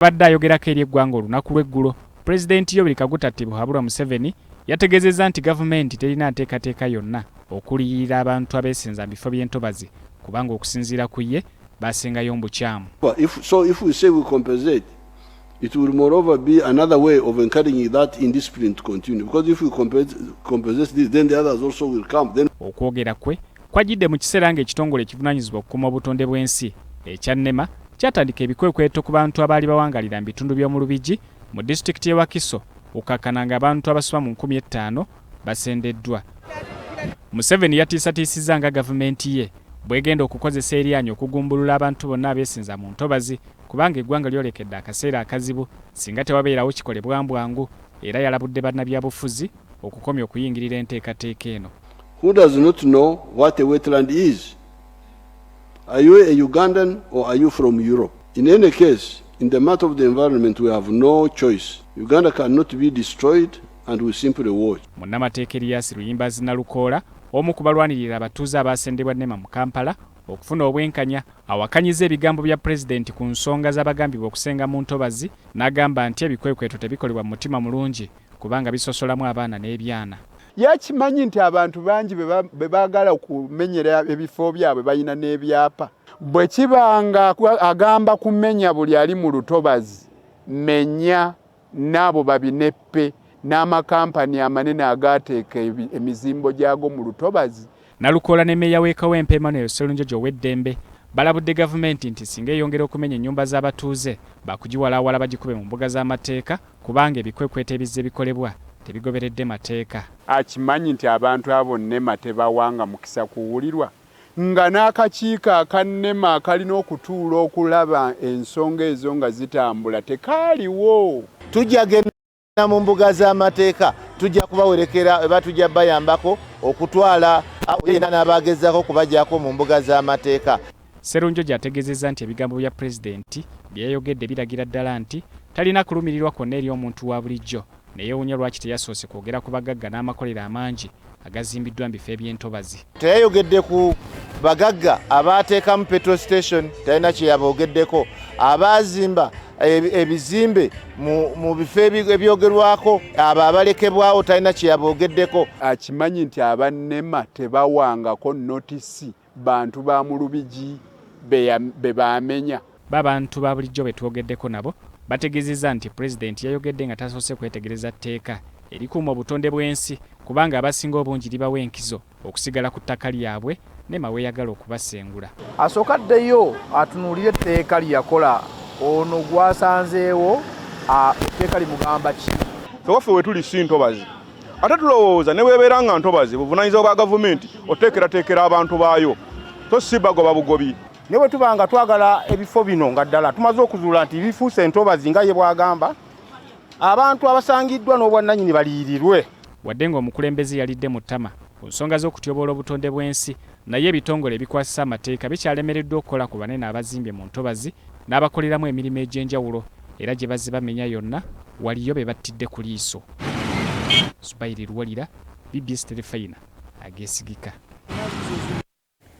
Badde ayogerako eri eggwanga olunaku lw'eggulo, Pulezidenti Yoweri Kaguta Tibuhaburwa Museveni yategeezezza nti gavumenti terina nteekateeka yonna okuliyirira abantu abeesenza mu bifo by'entobazi kubanga okusinziira ku ye baasengayo mu bukyamu. If we say we compensate, it will moreover be another way of encouraging that indiscipline to continue. Because if we compensate this, then the others also will come. Then okwogera kwe kwajjidde mu kiseera ng'ekitongole ekivunaanyizibwa okukuuma Butondebw'ensi ekya NEMA kyatandika ebikwekweto ku bantu abaali bawangalira mu bitundu by'omu Lubigi mu disitulikiti y'e Wakiso okukakkana ng'abantu abasoba mu 5,000 basendeddwa. Museveni yatiisatiisizza nga gavumenti ye bw'egenda okukozesa eryanyi okugumbulula abantu bonna abeesenza mu ntobazi kubanga eggwanga lyolekedde akaseera akazibu singa tewabeerawo kikolebwa bwangu, era yalabudde bannabyabufuzi okukomya okuyingirira enteekateeka eno. Who does not know what a wetland is? Are you a Ugandan or are you from Europe? In any case, in the matter of the environment, we have no choice. Uganda cannot be destroyed and we simply watch. Munnamateeka Erias Luyimbazi Nalukoola, omu ku balwanirira abatuuze abaasendebwa NEMA mu Kampala okufuna obwenkanya, awakanyiza ebigambo bya Pulezidenti ku nsonga z'abagambibwa okusenga mu ntobazi, n'agamba nti ebikwekweto tebikolebwa mu mutima mulungi kubanga bisosolamu abaana n'ebyana. Yakimanyi nti abantu bangi be baagala okumenyera ebifo byabwe balina n'ebyapa. Bwe kibanga agamba kumenya buli ali mu lutobazi, menya n'abo babineppe n'amakampani amanene agaateeka emizimbo gyago mu lutobazi. Nalukoola ne Meeya w'e Kawempe Emmanuel Sserunjojo ow'eddembe balabudde gavumenti nti singa eyongera okumenya ennyumba z'abatuuze bakugiwalaawala bagikube mu mbuga z'amateeka kubanga ebikwekweto ebizze bikolebwa tebigoberedde mateeka. Akimanyi nti abantu abo NEMA tebawanga mukisa kuwulirwa nga n'akakiiko aka NEMA kalina okutuula okulaba ensonga ezo nga zitambula tekaaliwo. Tujja genda mu mbuga z'amateeka, tujja kubawerekera eba tujja bayambako okutwala yena n'abagezaako kubajjako mu mbuga z'amateeka. Sserunjojo ategeezezza nti ebigambo bya Pulezidenti byeyayogedde biragira ddala nti talina kulumirirwa kwonna eri omuntu wa bulijjo, neyeewuunya lwaki teyasoose kwogera ku bagagga n'amakolero amangi agazimbiddwa mu bifo eby'entobazi. Teyayogedde ku bagagga abaateekamu petrol station, talina kye yaboogeddeko. Abaazimba ebizimbe mu bifo ebyogerwako, abo abalekebwawo talina kye yaboogeddeko. Akimanyi nti aba NEMA tebawangako notisi bantu ba mu Lubigi be baamenya. Babantu ba bulijjo be twogeddeko nabo bategeezezza nti Pulezidenti yayogedde nga tasoose kwetegereza tteeka erikuuma Butondebw'ensi kubanga abasinga obungi libawa enkizo okusigala ku ttaka lyabwe NEMA weeyagala okubasengula. Asookaddeyo atunuulire etteeka lyakola ono gwasanzeewo etteeka limugamba ki? Waffe we tuli si ntobazi. Ate tulowooza ne weebeera nga ntobazi buvunaanyizibwa bwa gavumenti oteekerateekera abantu baayo, so si bagoba bugobi. Ne bwe tuba nga twagala ebifo bino nga ddala tumaze okuzuula nti bifuuse entobazi nga ye bwagamba, abantu abasangiddwa n'obwannannyini baliyirirwe. Wadde ng'omukulembeze yalidde mu ttama ku nsonga z'okutyoboola Obutondebw'ensi, naye ebitongole ebikwasisa amateeka bikyalemereddwa okukola ku banene abazimbye mu ntobazi n'abakoleramu emirimu egy'enjawulo, era gye bazze bamenya yonna waliyo be battidde ku liiso. Subairi Luwalira, BBS Terefayina, Ageesigika.